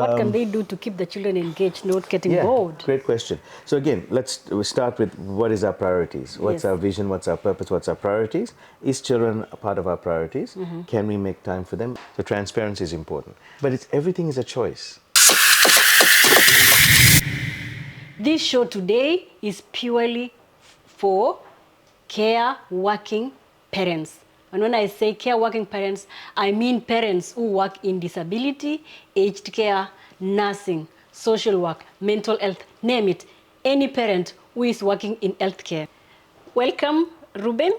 What can they do to keep the children engaged, not getting Yeah, bored? great question. So again, we start with what is our priorities? What's our vision? What's our purpose? What's our priorities? Is children a part of our priorities? Can we make time for them? So transparency is important. But everything is a choice. This show today is purely for care working parents. And when I say care working parents, I mean parents who work in disability, aged care, nursing, social work, mental health, name it. Any parent who is working in healthcare. Welcome, Reuben.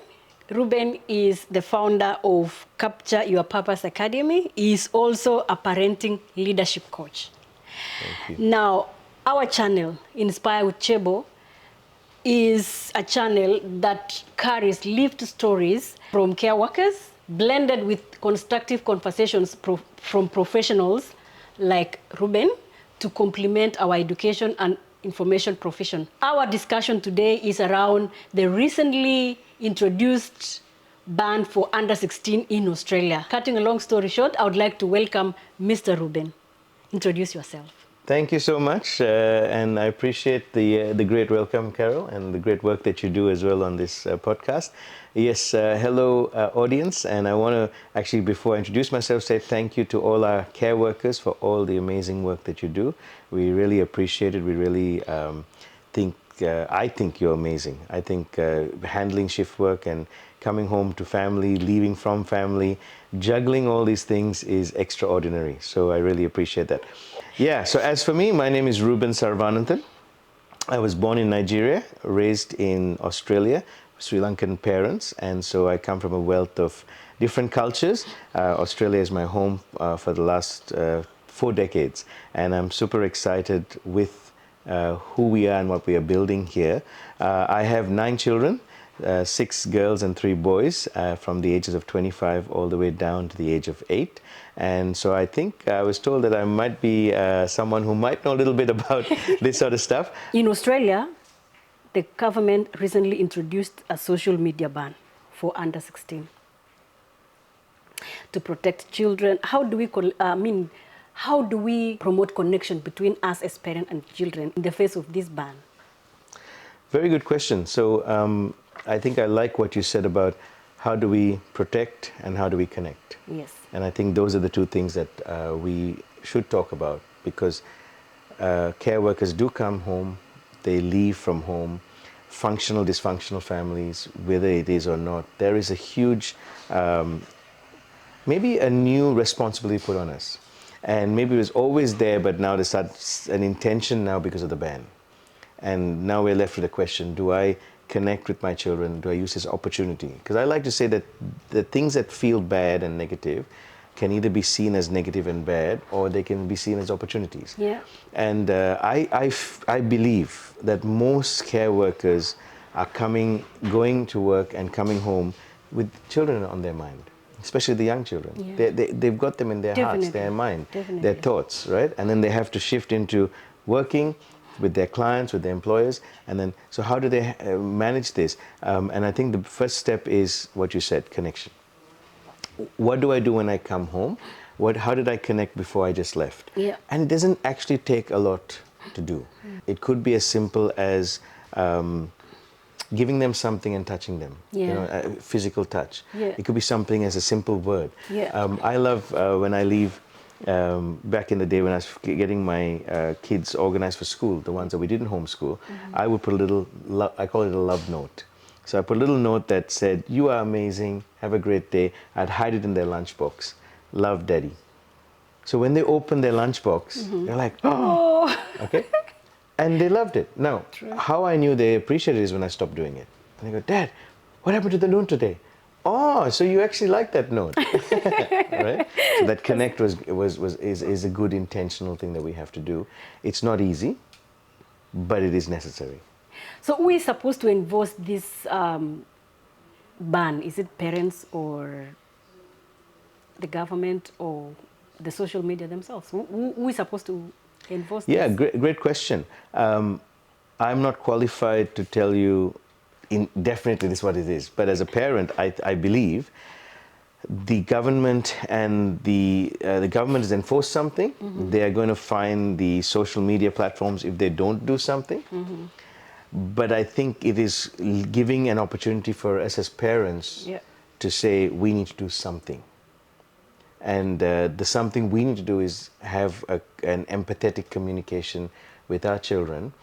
Reuben is the founder of Capture Your Purpose Academy. He is also a parenting leadership coach. Thank you. Now, our channel, Inspire with Chebo, is a channel that carries lived stories from care workers, blended with constructive conversations from professionals like Reuben to complement our education and information profession. Our discussion today is around the recently introduced ban for under 16 in Australia. Cutting a long story short, I would like to welcome Mr. Reuben. Introduce yourself. Thank you so much, and I appreciate the great welcome, Carol, and the great work that you do as well on this podcast. Yes, hello, audience, and I want to actually, before I introduce myself, say thank you to all our care workers for all the amazing work that you do. We really appreciate it. We really I think you're amazing. I think handling shift work and coming home to family, leaving from family, juggling all these things is extraordinary. So I really appreciate that. Yeah, so as for me, my name is Reuben Sarvananthan. I was born in Nigeria, raised in Australia, Sri Lankan parents, and so I come from a wealth of different cultures. Australia is my home for the last 4 decades, and I'm super excited with who we are and what we are building here. I have 9 children, 6 girls and 3 boys, from the ages of 25 all the way down to the age of 8. And so I think I was told that I might be someone who might know a little bit about this sort of stuff. In Australia, the government recently introduced a social media ban for under 16 to protect children. How do we promote connection between us as parents and children in the face of this ban? Very good question. So I think I like what you said about how do we protect and how do we connect. Yes. And I think those are the 2 things that we should talk about, because care workers do come home, they leave from home, functional, dysfunctional families, whether it is or not, there is a huge, maybe a new responsibility put on us. And maybe it was always there, but now there's an intention now because of the ban. And now we're left with the question, do I connect with my children? Do I use this opportunity? Because I like to say that the things that feel bad and negative can either be seen as negative and bad, or they can be seen as opportunities. Yeah. And I believe that most care workers are going to work and coming home with children on their mind, especially the young children. Yeah. They've got them in their hearts, their mind, their thoughts, right? And then they have to shift into working with their clients, with their employers, and then, so how do they manage this? And I think the first step is what you said, connection. What do I do when I come home? How did I connect before I just left? Yeah. And it doesn't actually take a lot to do. It could be as simple as giving them something and touching them, physical touch. Yeah. It could be something as a simple word. Yeah. I love when I leave. Back in the day when I was getting my kids organized for school, the ones that we didn't homeschool, I would put I call it a love note. So I put a little note that said, "You are amazing, have a great day." I'd hide it in their lunchbox. "Love, Daddy." So when they opened their lunchbox, they're like, "Oh!" Okay? And they loved it. Now, how I knew they appreciated it is when I stopped doing it. And they go, "Dad, what happened to the note today?" "Oh, so you actually like that note." Right? So that connect is a good intentional thing that we have to do. It's not easy, but it is necessary. So who is supposed to enforce this ban? Is it parents or the government or the social media themselves? Who is supposed to enforce this? Yeah, great question. I'm not qualified to tell you definitely this is what it is. But as a parent, I believe the government and the government has enforced something, they are going to fine the social media platforms if they don't do something. But I think it is giving an opportunity for us as parents to say we need to do something. And the something we need to do is have an empathetic communication with our children,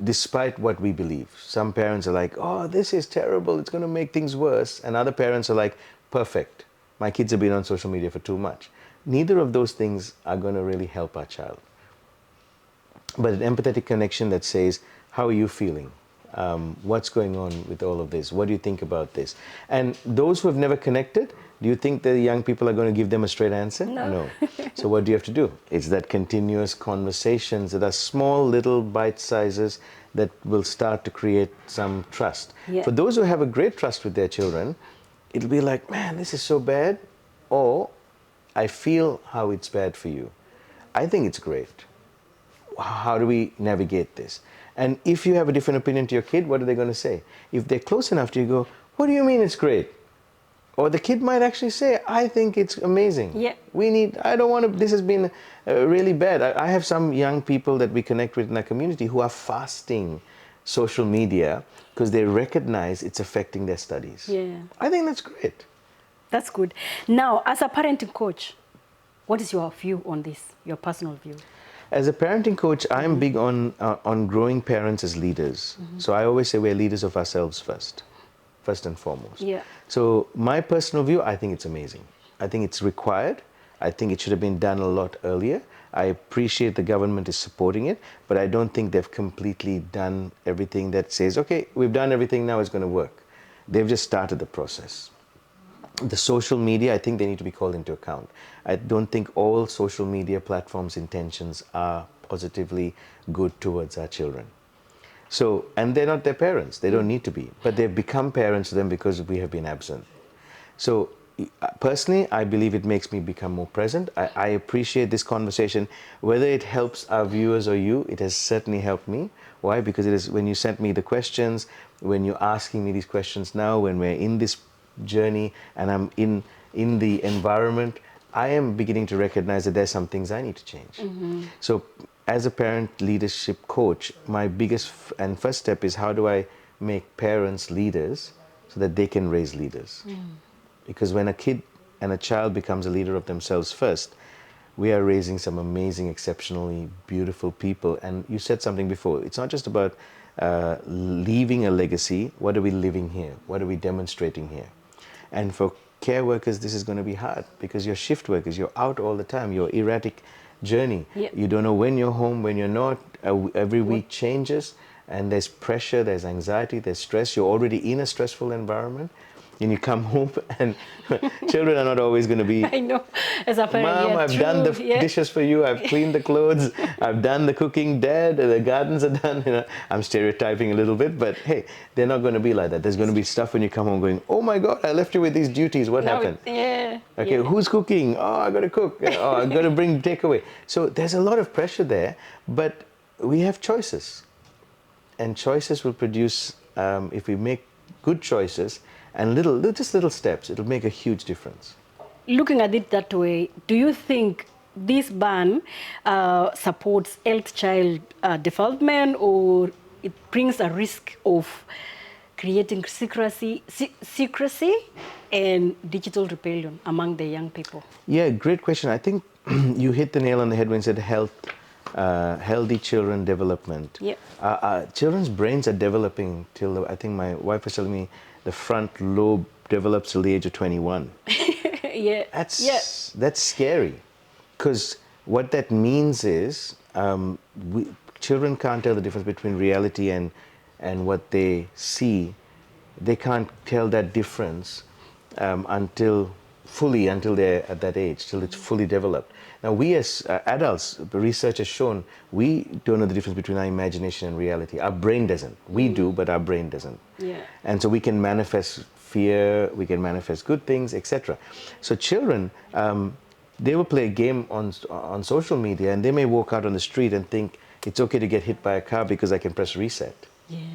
despite what we believe. Some parents are like, oh, this is terrible, it's going to make things worse. And other parents are like, perfect, my kids have been on social media for too much. Neither of those things are going to really help our child. But an empathetic connection that says, how are you feeling? What's going on with all of this? What do you think about this? And those who have never connected, do you think the young people are going to give them a straight answer? No. So what do you have to do? It's that continuous conversations that are small little bite sizes that will start to create some trust. For those who have a great trust with their children, it'll be like, man, this is so bad, or I feel how it's bad for you. I think it's great. How do we navigate this? And if you have a different opinion to your kid, what are they going to say? If they're close enough to you, go, what do you mean it's great? Or the kid might actually say, I think it's amazing. I don't want to, this has been really bad. I have some young people that we connect with in our community who are fasting social media because they recognize it's affecting their studies. I think that's great. That's good. Now, as a parenting coach, what is your view on this, your personal view? As a parenting coach, I'm big on growing parents as leaders. So I always say we're leaders of ourselves first and foremost. So my personal view, I think it's amazing. I think it's required. I think it should have been done a lot earlier. I appreciate the government is supporting it, but I don't think they've completely done everything that says, okay, we've done everything, now it's going to work. They've just started the process. The social media, I think they need to be called into account. I don't think all social media platforms' intentions are positively good towards our children. So, and they're not their parents, they don't need to be, but they've become parents to them because we have been absent. So, personally, I believe it makes me become more present. I appreciate this conversation. Whether it helps our viewers or you, it has certainly helped me. Why? Because it is when you sent me the questions, when you're asking me these questions now, when we're in this journey and I'm in the environment, I am beginning to recognize that there's some things I need to change. So as a parent leadership coach, my biggest and first step is how do I make parents leaders so that they can raise leaders? Because when a kid and a child becomes a leader of themselves first, we are raising some amazing, exceptionally beautiful people. And you said something before, it's not just about leaving a legacy. What are we living here? What are we demonstrating here? And for care workers, this is going to be hard because you're shift workers, you're out all the time, you're erratic journey. You don't know when you're home, when you're not. Every week changes, and there's pressure, there's anxiety, there's stress. You're already in a stressful environment, and you come home, and children are not always going to be. I know, as a parent, Mom, I've done the dishes for you. I've cleaned the clothes. I've done the cooking. Dad, the gardens are done. You know, I'm stereotyping a little bit, but hey, they're not going to be like that. There's going to be stuff when you come home going, oh my God, I left you with these duties. What happened? Okay, who's cooking? Oh, I got to cook. Oh, I got to bring takeaway. So there's a lot of pressure there, but we have choices, and choices will produce. If we make good choices and just little steps, it'll make a huge difference. Looking at it that way, do you think this ban supports health child development, or it brings a risk of creating secrecy and digital rebellion among the young people? Yeah, great question. I think you hit the nail on the head when you said healthy children development. Children's brains are developing till, I think my wife was telling me, the front lobe develops till the age of 21. That's scary, because what that means is children can't tell the difference between reality and what they see. They can't tell that difference until they're at that age, till it's fully developed. Now, we as adults, research has shown, we don't know the difference between our imagination and reality. Our brain doesn't. We do, but our brain doesn't. And so we can manifest fear, we can manifest good things, etc. So children, they will play a game on social media, and they may walk out on the street and think it's okay to get hit by a car because I can press reset.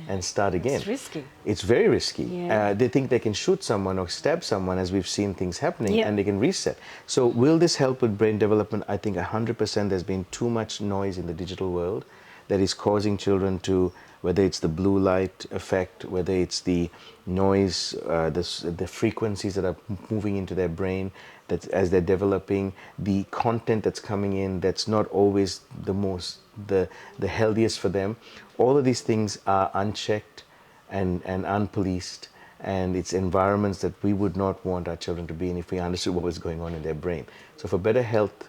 and start again. It's risky. It's very risky. Yeah. They think they can shoot someone or stab someone, as we've seen things happening, Yeah. and they can reset. So will this help with brain development? I think 100%. There's been too much noise in the digital world that is causing children to, whether it's the blue light effect, whether it's the noise, the frequencies that are moving into their brain, that as they're developing, the content that's coming in that's not always the healthiest for them. All of these things are unchecked and unpoliced, and it's environments that we would not want our children to be in if we understood what was going on in their brain. So for better health,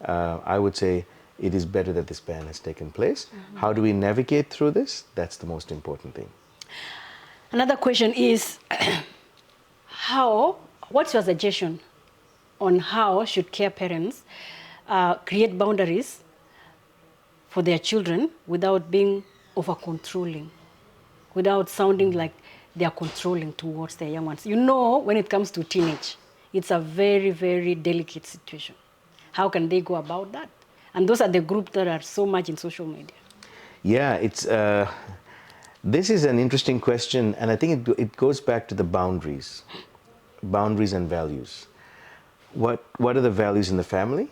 I would say it is better that this ban has taken place. How do we navigate through this? That's the most important thing. Another question is, what's your suggestion on how should care parents create boundaries for their children without being over-controlling, without sounding like they are controlling towards their young ones? You know, when it comes to teenage, it's a very, very delicate situation. How can they go about that? And those are the groups that are so much in social media. Yeah, this is an interesting question, and I think it goes back to the boundaries and values. What are the values in the family,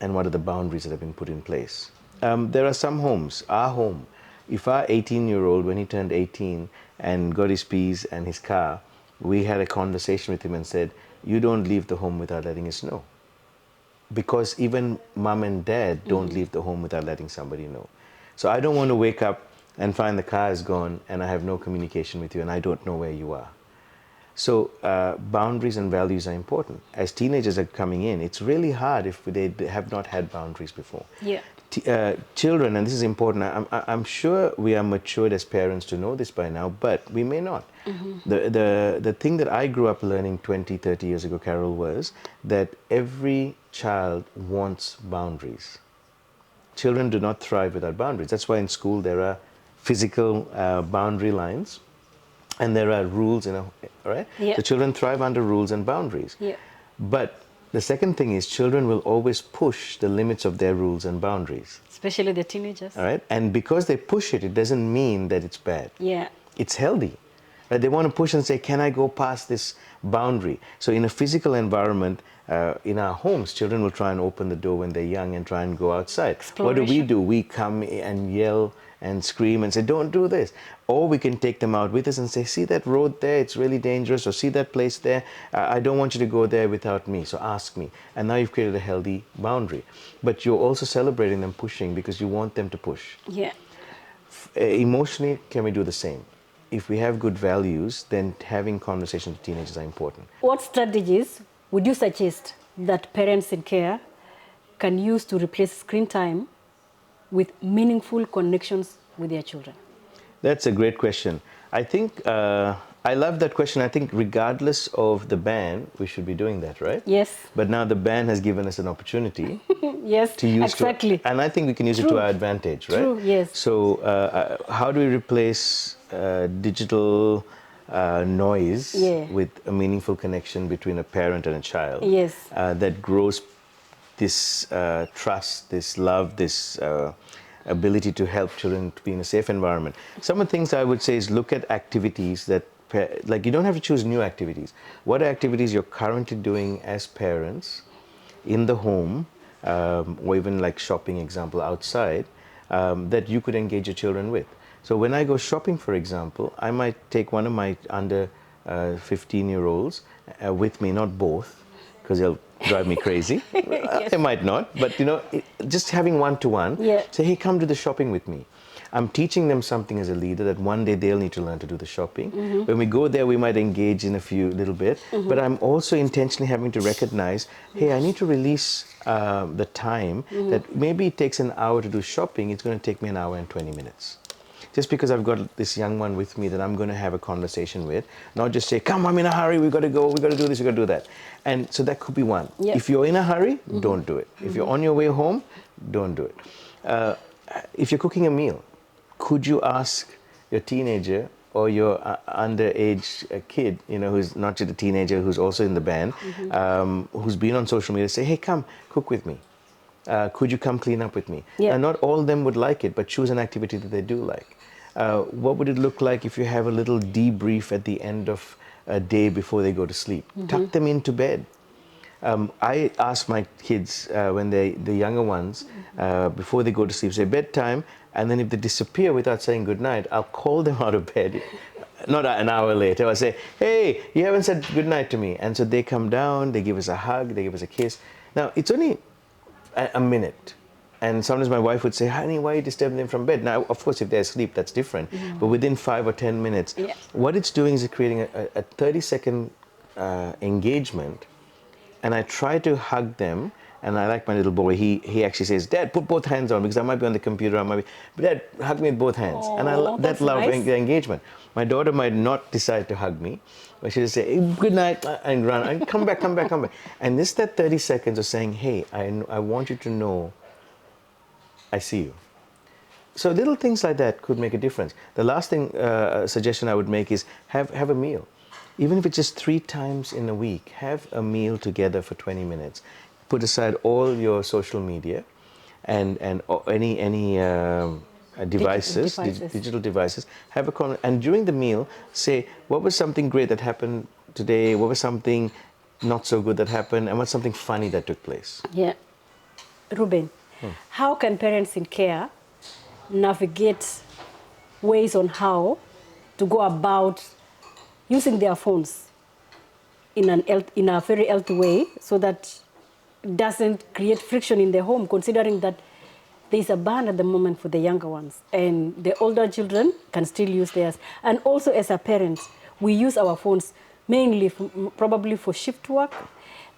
and what are the boundaries that have been put in place? There are some homes, our home, if our 18-year-old, when he turned 18 and got his P's and his car, we had a conversation with him and said, you don't leave the home without letting us know. Because even mom and dad don't leave the home without letting somebody know. So I don't want to wake up and find the car is gone and I have no communication with you and I don't know where you are. So boundaries and values are important. As teenagers are coming in, it's really hard if they have not had boundaries before. Yeah. Children, and this is important, I'm sure we are matured as parents to know this by now, but we may not. The thing that I grew up learning 20, 30 years ago, Carol, was that every child wants boundaries. Children do not thrive without boundaries. That's why in school there are physical boundary lines and there are rules, right? Yeah. The children thrive under rules and boundaries. Yeah. But the second thing is children will always push the limits of their rules and boundaries. Especially the teenagers. All right? And because they push it, it doesn't mean that it's bad. Yeah. It's healthy. Right? They want to push and say, can I go past this boundary? So in a physical environment, in our homes, children will try and open the door when they're young and try and go outside. What do? We come and yell and scream and say, don't do this. Or we can take them out with us and say, see that road there, it's really dangerous, or see that place there, I don't want you to go there without me, so ask me. And now you've created a healthy boundary. But you're also celebrating them pushing because you want them to push. Yeah. Emotionally, can we do the same? If we have good values, then having conversations with teenagers are important. What strategies would you suggest that parents in care can use to replace screen time with meaningful connections with their children? That's a great question. I think, I love that question. I think regardless of the ban, we should be doing that, right? Yes. But now the ban has given us an opportunity Yes, to use exactly. and I think we can use it to our advantage, right? True, yes. So how do we replace digital noise with a meaningful connection between a parent and a child? Yes. That grows this trust, this love, this ability to help children to be in a safe environment. Some of the things I would say is look at activities that, like you don't have to choose new activities. What are activities you're currently doing as parents in the home, or even like shopping, example, outside, that you could engage your children with? So when I go shopping, for example, I might take one of my under 15-year-olds with me, not both, because they'll drive me crazy. Yes. They might not, but just having one-to-one, say, hey, come to the shopping with me. I'm teaching them something as a leader that one day they'll need to learn to do the shopping. When we go there, we might engage in a few little bit, but I'm also intentionally having to recognize, hey, I need to release the time that maybe it takes an hour to do shopping, it's going to take me an hour and 20 minutes. Just because I've got this young one with me that I'm going to have a conversation with, not just say, come, I'm in a hurry, we've got to go, we've got to do this, we've got to do that. And so that could be one. Yep. If you're in a hurry, don't do it. If you're on your way home, don't do it. If you're cooking a meal, could you ask your teenager or your underage kid, who's not just a teenager, who's also in the band, who's been on social media, say, hey, come, cook with me. Could you come clean up with me? Yeah. And not all of them would like it, but choose an activity that they do like. what would it look like if you have a little debrief at the end of a day before they go to sleep? Tuck them into bed. I ask my kids when the younger ones, before they go to sleep, say bedtime, and then if they disappear without saying goodnight, I'll call them out of bed. Not an hour later, I'll say, hey, you haven't said goodnight to me. And so they come down, they give us a hug, they give us a kiss. Now, it's only a minute. And sometimes my wife would say, honey, why are you disturbing them from bed? Now, of course, if they're asleep, that's different. But within 5 or 10 minutes, what it's doing is creating a 30-second engagement. And I try to hug them. And I like my little boy. He actually says, Dad, put both hands on, because I might be on the computer. I might be, but Dad, hug me with both hands. Oh, and I love that engagement. My daughter might not decide to hug me, but she'll say, hey, good night, and run, and come back. And this that 30 seconds of saying, hey, I want you to know I see you. So little things like that could make a difference. The last thing, suggestion I would make is have a meal. Even if it's just 3 times in a week, have a meal together for 20 minutes. Put aside all your social media and any digital devices. Have a and during the meal, say what was something great that happened today. What was something not so good that happened, and what's something funny that took place. Yeah, Reuben, how can parents in care navigate ways on how to go about using their phones in a very healthy way, so that doesn't create friction in the home, considering that there's a ban at the moment for the younger ones and the older children can still use theirs. And also as a parent, we use our phones mainly probably for shift work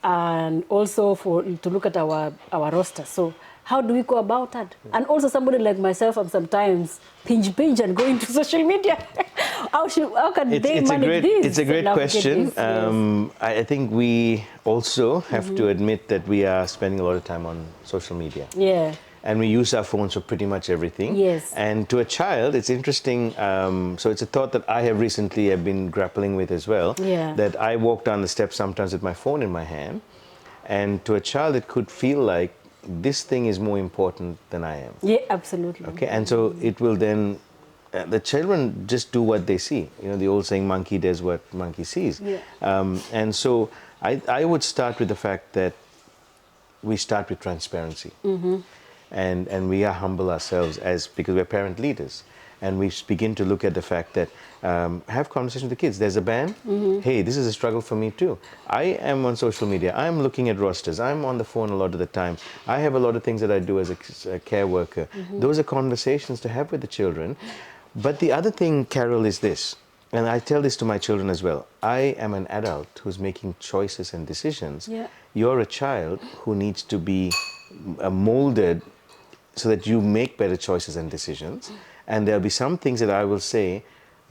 and also to look at our roster. So how do we go about that? And also somebody like myself, I'm sometimes pinch and go into social media. How can they manage this? It's a great question. This, yes. I think we also have to admit that we are spending a lot of time on social media. Yeah. And we use our phones for pretty much everything. Yes. And to a child, it's interesting. So it's a thought that I have recently been grappling with as well. Yeah. That I walk down the steps sometimes with my phone in my hand. And to a child, it could feel like this thing is more important than I am. Yeah, absolutely. Okay, and so it will then, the children just do what they see. You know, the old saying, monkey does what monkey sees. Yeah. And so I would start with the fact that we start with transparency. And we are humble ourselves because we're parent leaders. And we begin to look at the fact that have conversations with the kids. There's a ban. Hey, this is a struggle for me too. I am on social media. I'm looking at rosters. I'm on the phone a lot of the time. I have a lot of things that I do as a care worker. Those are conversations to have with the children. But the other thing, Carol, is this. And I tell this to my children as well. I am an adult who's making choices and decisions. Yeah. You're a child who needs to be molded so that you make better choices and decisions. And there'll be some things that I will say,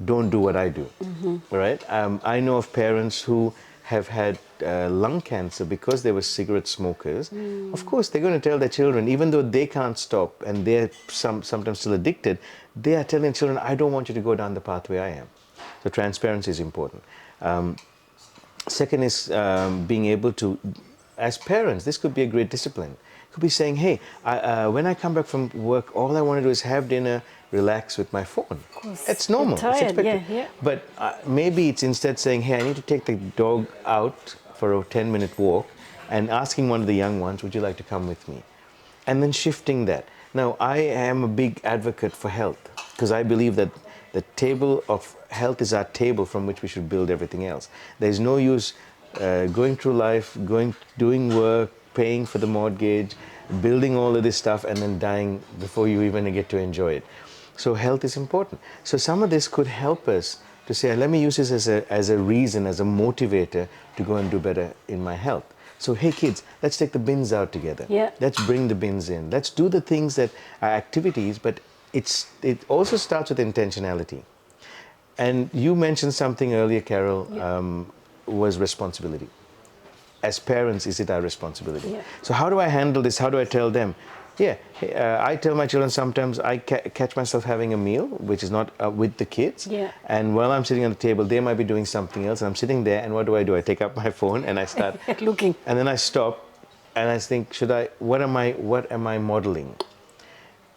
don't do what I do, right? I know of parents who have had lung cancer because they were cigarette smokers. Of course, they're going to tell their children, even though they can't stop and they're sometimes still addicted, they are telling children, I don't want you to go down the pathway I am. So transparency is important. Second is being able to, as parents, this could be a great discipline. It could be saying, hey, when I come back from work, all I want to do is have dinner, relax with my phone. It's normal. It's expected. Yeah. But maybe it's instead saying, hey, I need to take the dog out for a 10-minute walk and asking one of the young ones, would you like to come with me? And then shifting that. Now, I am a big advocate for health because I believe that the table of health is our table from which we should build everything else. There's no use going through life, doing work, paying for the mortgage, building all of this stuff and then dying before you even get to enjoy it. So health is important. So some of this could help us to say, let me use this as a reason, as a motivator to go and do better in my health. So, hey kids, let's take the bins out together. Yeah. Let's bring the bins in. Let's do the things that are activities, but it also starts with intentionality. And you mentioned something earlier, Carol, was responsibility. As parents, is it our responsibility? Yeah. So how do I handle this? How do I tell them? I tell my children sometimes I catch myself having a meal, which is not with the kids. Yeah. And while I'm sitting on the table, they might be doing something else. And I'm sitting there, and what do? I take up my phone and I start looking. And then I stop, and I think, what am I modeling?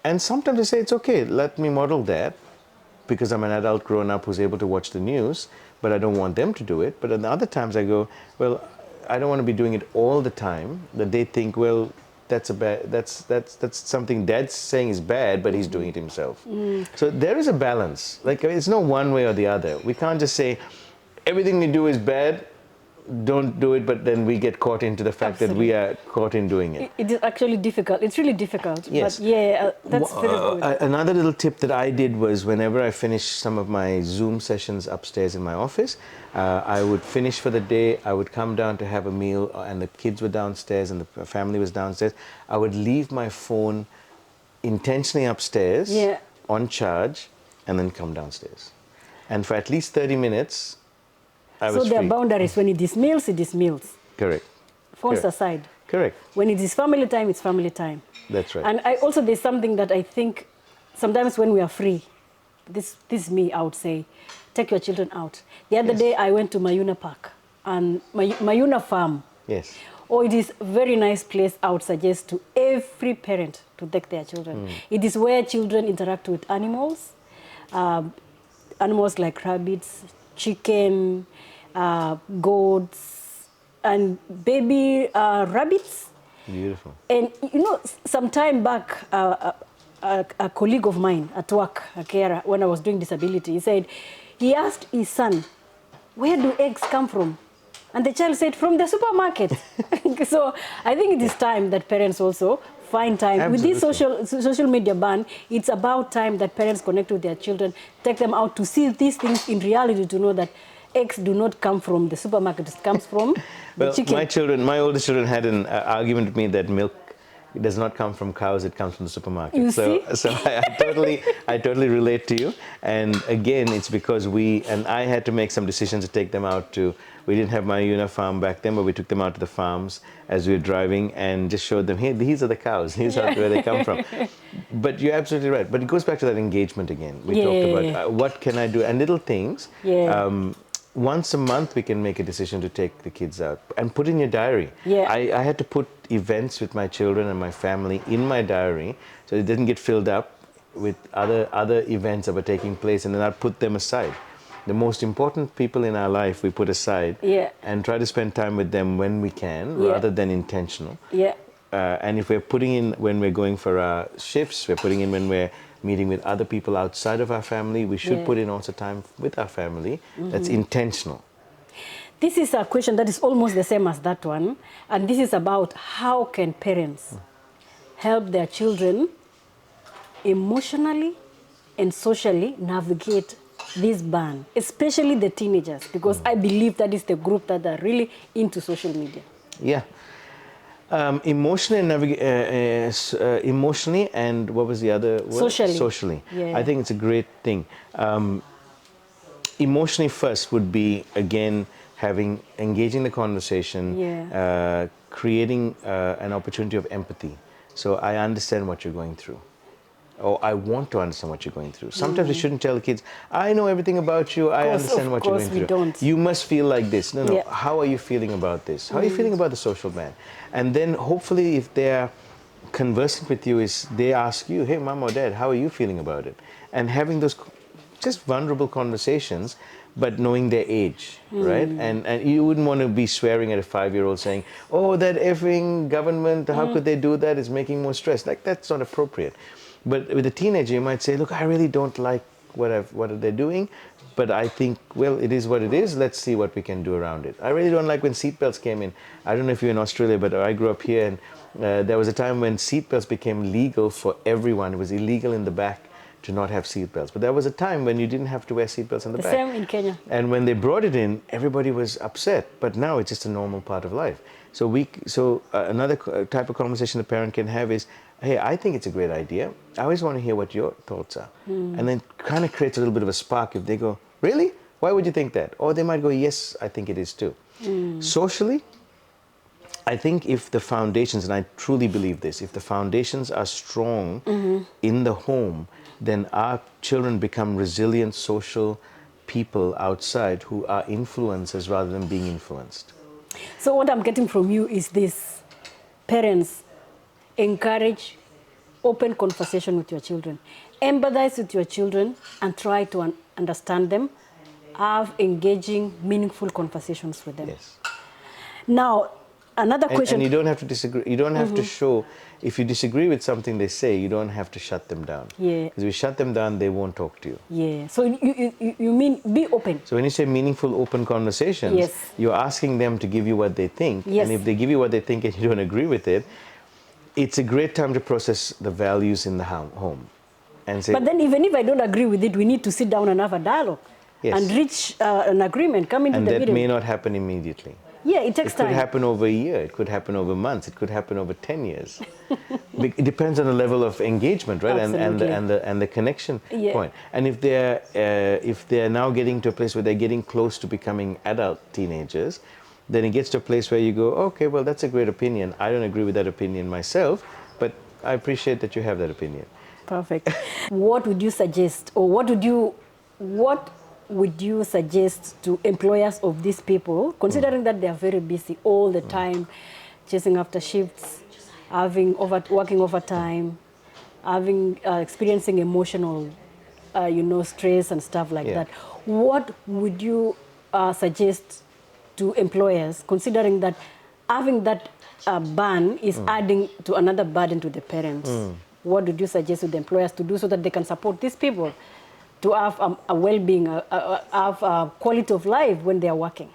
And sometimes I say, it's okay, let me model that. because I'm an adult grown up who's able to watch the news, but I don't want them to do it. But at the other times I go, well, I don't want to be doing it all the time, that they think, well, that's something Dad's saying is bad, but he's doing it himself. So there is a balance. Like, it's no one way or the other. We can't just say everything we do is bad, don't do it, but then we get caught into the fact that we are caught in doing it. It is actually difficult. It's really difficult. Yes. But yeah, that's very good. Another little tip that I did was, whenever I finished some of my Zoom sessions upstairs in my office, I would finish for the day, I would come down to have a meal, and the kids were downstairs and the family was downstairs. I would leave my phone intentionally upstairs on charge and then come downstairs. And for at least 30 minutes, I was So there are free. boundaries. When it is meals, it is meals. Correct. Phones Correct. aside. Correct. When it is family time, it's family time. That's right. And there's something that I think sometimes when we are free, this is me, I would say, take your children out. The other day I went to Mayuna Park and Mayuna Farm. Yes. Oh, it is a very nice place. I would suggest to every parent to take their children. It is where children interact with animals, animals like rabbits, chicken, goats, and baby rabbits. Beautiful. And you know, some time back, a colleague of mine at work, a carer, when I was doing disability, he asked his son, where do eggs come from? And the child said, from the supermarket. So I think it is time that parents also find time. Absolutely. With this social media ban, it's about time that parents connect with their children, take them out to see these things in reality, to know that eggs do not come from the supermarket, it comes from the chicken. My oldest children had an argument with me that milk does not come from cows, it comes from the supermarket. You so see? I totally relate to you. And again, it's because I had to make some decisions to take them out to, we didn't have Mayuna farm back then, but we took them out to the farms as we were driving and just showed them, hey, these are the cows, these are where they come from. But you're absolutely right. But it goes back to that engagement again. We talked about what can I do, and little things. Once a month we can make a decision to take the kids out and put in your diary. I had to put events with my children and my family in my diary so it didn't get filled up with other events that were taking place, and then I'd put them aside. The most important people in our life we put aside and try to spend time with them when we can, rather than intentional. And if we're putting in when we're going for our shifts, we're putting in when we're meeting with other people outside of our family, we should put in also time with our family that's intentional. This is a question that is almost the same as that one, and this is about how can parents help their children emotionally and socially navigate this ban, especially the teenagers, because I believe that is the group that are really into social media. Emotionally and what was the other word? Socially. I think it's a great thing. Emotionally first would be, again, engaging the conversation, creating an opportunity of empathy. So I understand what you're going through, or I want to understand what you're going through. Sometimes we shouldn't tell the kids, I know everything about you, I understand what you're going through. Don't. You must feel like this. No, how are you feeling about this? How are you feeling about the social ban? And then hopefully if they're conversing with you, they ask you, hey, mom or dad, how are you feeling about it? And having those just vulnerable conversations, but knowing their age, right? And you wouldn't want to be swearing at a 5-year-old saying, oh, that effing government, how could they do that? It's making more stress. Like, that's not appropriate. But with a teenager, you might say, look, I really don't like what they're doing, but I think, well, it is what it is. Let's see what we can do around it. I really don't like when seatbelts came in. I don't know if you're in Australia, but I grew up here, and there was a time when seatbelts became legal for everyone. It was illegal in the back to not have seatbelts. But there was a time when you didn't have to wear seatbelts in the back. Same in Kenya. And when they brought it in, everybody was upset. But now it's just a normal part of life. So another type of conversation the parent can have is, hey, I think it's a great idea. I always want to hear what your thoughts are. And then kind of creates a little bit of a spark if they go, really? Why would you think that? Or they might go, yes, I think it is too. Socially, I think if the foundations, and I truly believe this, if the foundations are strong in the home, then our children become resilient social people outside who are influencers rather than being influenced. So what I'm getting from you is this: parents, encourage open conversation with your children. Empathize with your children and try to understand them. Have engaging, meaningful conversations with them. Yes. Now, another question. And you don't have to disagree. You don't have to show, if you disagree with something they say, you don't have to shut them down. Yeah. Because if you shut them down, they won't talk to you. Yeah. So you mean be open. So when you say meaningful, open conversations, Yes. you're asking them to give you what they think. Yes. And if they give you what they think and you don't agree with it, it's a great time to process the values in the home. And say, But then even if I don't agree with it, we need to sit down and have a dialogue. Yes. And reach an agreement, come into and the that middle. may not happen immediately. Yeah, it takes It time. could happen over a year. It could happen over months. It could happen over 10 years. It depends on the level of engagement, right? And the connection Yeah. point. And if they're now getting to a place where they're getting close to becoming adult teenagers, then it gets to a place where you go, okay, well, that's a great opinion. I don't agree with that opinion myself, but I appreciate that you have that opinion. Perfect. What would you suggest, or what would you suggest to employers of these people, considering that they are very busy all the time, chasing after shifts, working overtime, experiencing emotional, stress and stuff like that? What would you suggest to employers, considering that having that ban is adding to another burden to the parents? What would you suggest to the employers to do so that they can support these people to have a well-being, have a quality of life when they are working?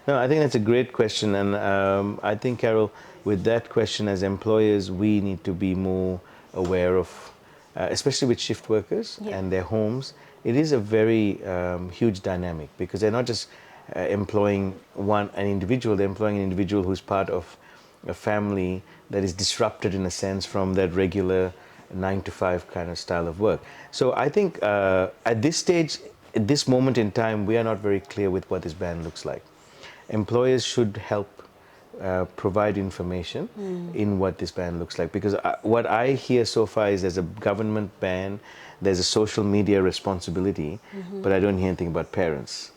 No, I think that's a great question. And I think, Carol, with that question, as employers, we need to be more aware of, especially with shift workers and their homes. It is a very huge dynamic, because they're not just employing an individual, they're employing an individual who's part of a family that is disrupted in a sense from that regular 9-to-5 kind of style of work. So I think at this stage, at this moment in time, we are not very clear with what this ban looks like. Employers should help provide information in what this ban looks like, because what I hear so far is there's a government ban, there's a social media responsibility, but I don't hear anything about parents.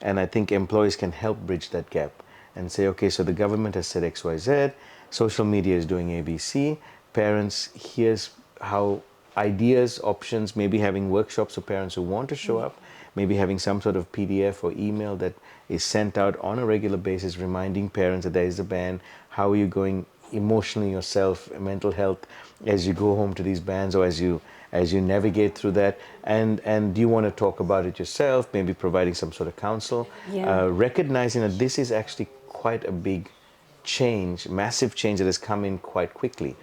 And I think employees can help bridge that gap and say, okay, so the government has said XYZ, social media is doing ABC, parents, here's how ideas, options, maybe having workshops for parents who want to show up, maybe having some sort of PDF or email that is sent out on a regular basis, reminding parents that there is a ban. How are you going emotionally yourself, mental health, as you go home to these bans, or as you navigate through that? And do you want to talk about it yourself? Maybe providing some sort of counsel, recognizing that this is actually quite a big change, massive change that has come in quite quickly.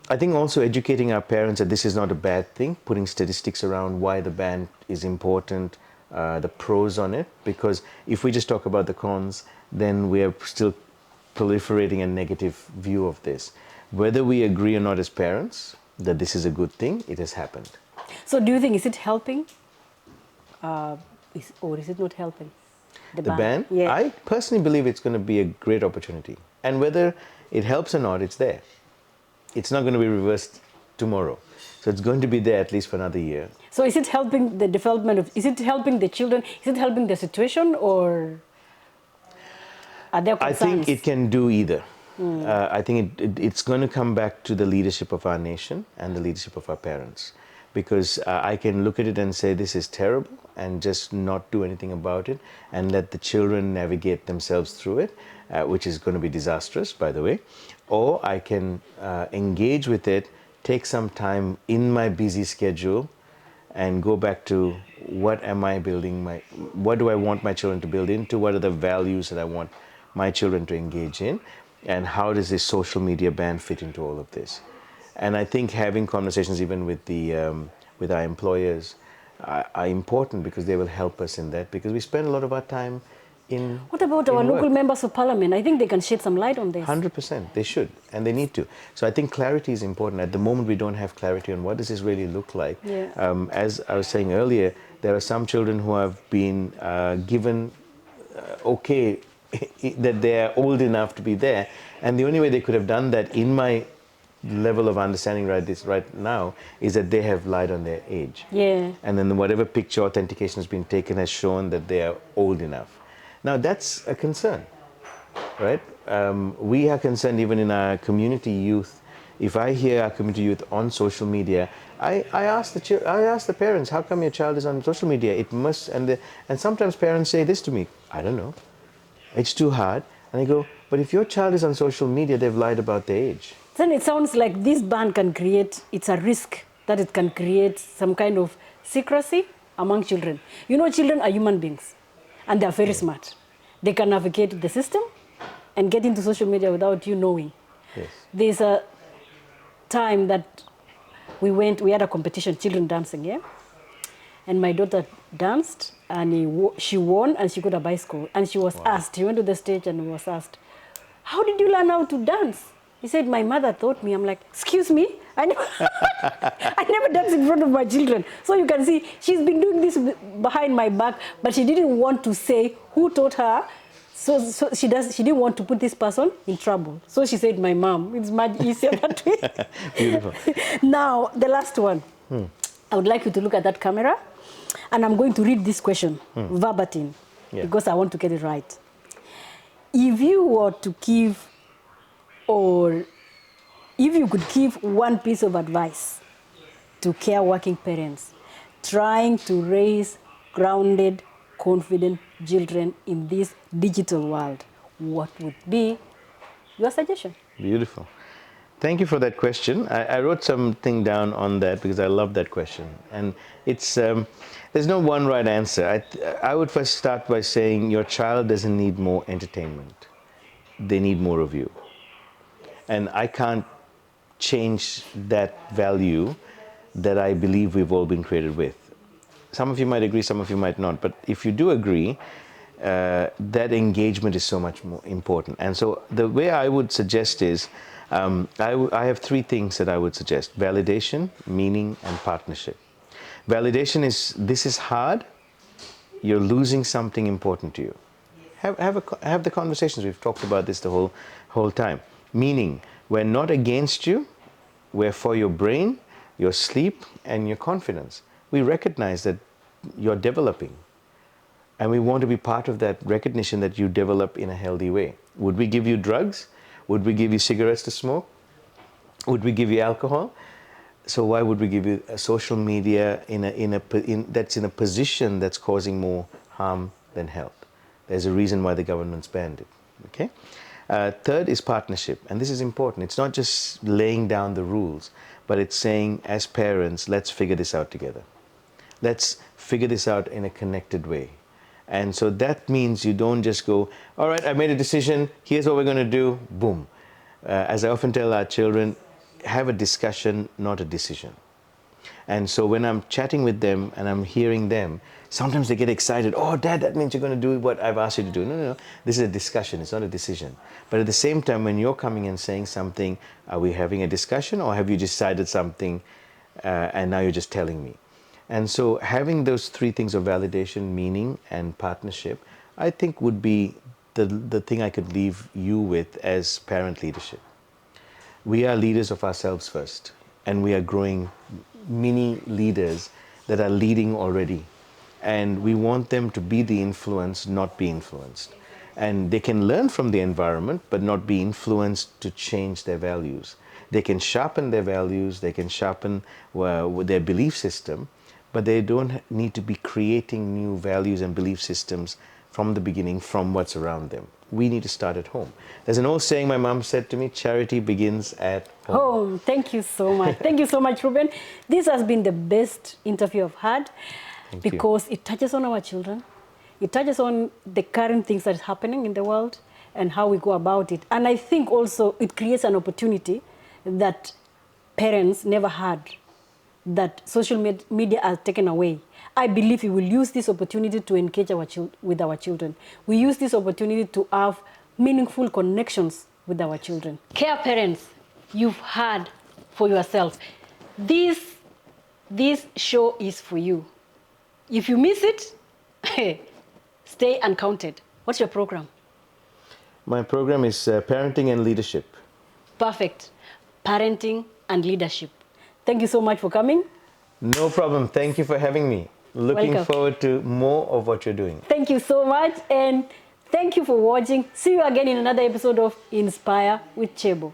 I think also educating our parents that this is not a bad thing, putting statistics around why the ban is important, the pros on it, because if we just talk about the cons, then we are still proliferating a negative view of this. Whether we agree or not as parents that this is a good thing, it has happened. So do you think, is it helping or is it not helping? The ban? Yeah. I personally believe it's going to be a great opportunity. And whether it helps or not, it's there. It's not going to be reversed tomorrow. So it's going to be there at least for another year. So is it helping the development of, is it helping the children? Is it helping the situation, or are there concerns? I think it can do either. I think it's going to come back to the leadership of our nation and the leadership of our parents. Because I can look at it and say this is terrible and just not do anything about it and let the children navigate themselves through it, which is going to be disastrous, by the way. Or I can engage with it, take some time in my busy schedule and go back to what am I building, what do I want my children to build into, what are the values that I want my children to engage in, and how does this social media ban fit into all of this. And I think having conversations even with with our employers are important, because they will help us in that, because we spend a lot of our time in What about our local members of parliament? I think they can shed some light on this. 100%, they should, and they need to. So I think clarity is important. At the moment, we don't have clarity on what does this really look like. Yeah. As I was saying earlier, there are some children who have been given okay that they are old enough to be there, and the only way they could have done that, in my level of understanding right now, is that they have lied on their age. Yeah. And then whatever picture authentication has been taken has shown that they are old enough. Now that's a concern, right? We are concerned even in our community youth If I hear our community youth on social media, I ask I ask the parents, how come your child is on social media? It must, and sometimes parents say this to me, I don't know, it's too hard. And I go, but if your child is on social media, they've lied about their age. Then it sounds like this ban can create, it's a risk that it can create some kind of secrecy among children. You know, children are human beings and they are very smart. They can navigate the system and get into social media without you knowing. Yes. There's a time that we had a competition, children dancing, yeah? And my daughter danced and she won and she got a bicycle. And she was asked, she went to the stage and was asked, how did you learn how to dance? He said, my mother taught me. I'm like, excuse me? I never dance in front of my children. So you can see she's been doing this behind my back, but she didn't want to say who taught her. So she didn't want to put this person in trouble. So she said, my mom. It's much easier that way. Beautiful. Now, the last one. I would like you to look at that camera, and I'm going to read this question verbatim, because I want to get it right. If you were to give, or if you could give one piece of advice to care working parents trying to raise grounded, confident children in this digital world, what would be your suggestion? Beautiful. Thank you for that question. I wrote something down on that because I love that question. And it's there's no one right answer. I would first start by saying your child doesn't need more entertainment. They need more of you. And I can't change that value that I believe we've all been created with. Some of you might agree, some of you might not. But if you do agree, that engagement is so much more important. And so the way I would suggest is, I have three things that I would suggest: validation, meaning, and partnership. Validation is, this is hard, you're losing something important to you. Have the conversations. We've talked about this the whole time. Meaning, we're not against you, we're for your brain, your sleep, and your confidence. We recognize that you're developing, and we want to be part of that recognition that you develop in a healthy way. Would we give you drugs? Would we give you cigarettes to smoke? Would we give you alcohol? So why would we give you a social media that's in a position that's causing more harm than health? There's a reason why the government's banned it. Okay. Third is partnership, and this is important. It's not just laying down the rules, but it's saying, as parents, let's figure this out together. Let's figure this out in a connected way. And so that means you don't just go, all right, I made a decision, here's what we're going to do, boom. As I often tell our children, have a discussion, not a decision. And so when I'm chatting with them and I'm hearing them, sometimes they get excited. Oh, Dad, that means you're going to do what I've asked you to do. No. This is a discussion. It's not a decision. But at the same time, when you're coming and saying something, are we having a discussion, or have you decided something and now you're just telling me? And so having those three things of validation, meaning, and partnership, I think would be the thing I could leave you with as parent leadership. We are leaders of ourselves first, and we are growing mini leaders that are leading already. And we want them to be the influence, not be influenced. And they can learn from the environment, but not be influenced to change their values. They can sharpen their values, they can sharpen their belief system, but they don't need to be creating new values and belief systems from the beginning from what's around them. We need to start at home. There's an old saying my mom said to me, charity begins at home. Thank you so much. Thank you so much, Reuben. This has been the best interview I've had because it touches on our children. It touches on the current things that is happening in the world and how we go about it. And I think also it creates an opportunity that parents never had, that social media has taken away. I believe we will use this opportunity to engage with our children. We use this opportunity to have meaningful connections with our children. Care parents, you've heard for yourself. This show is for you. If you miss it, stay uncounted. What's your program? My program is Parenting and Leadership. Perfect. Parenting and Leadership. Thank you so much for coming. No problem. Thank you for having me. Looking forward to more of what you're doing. Thank you so much, and thank you for watching. See you again in another episode of Inspire with Chebo.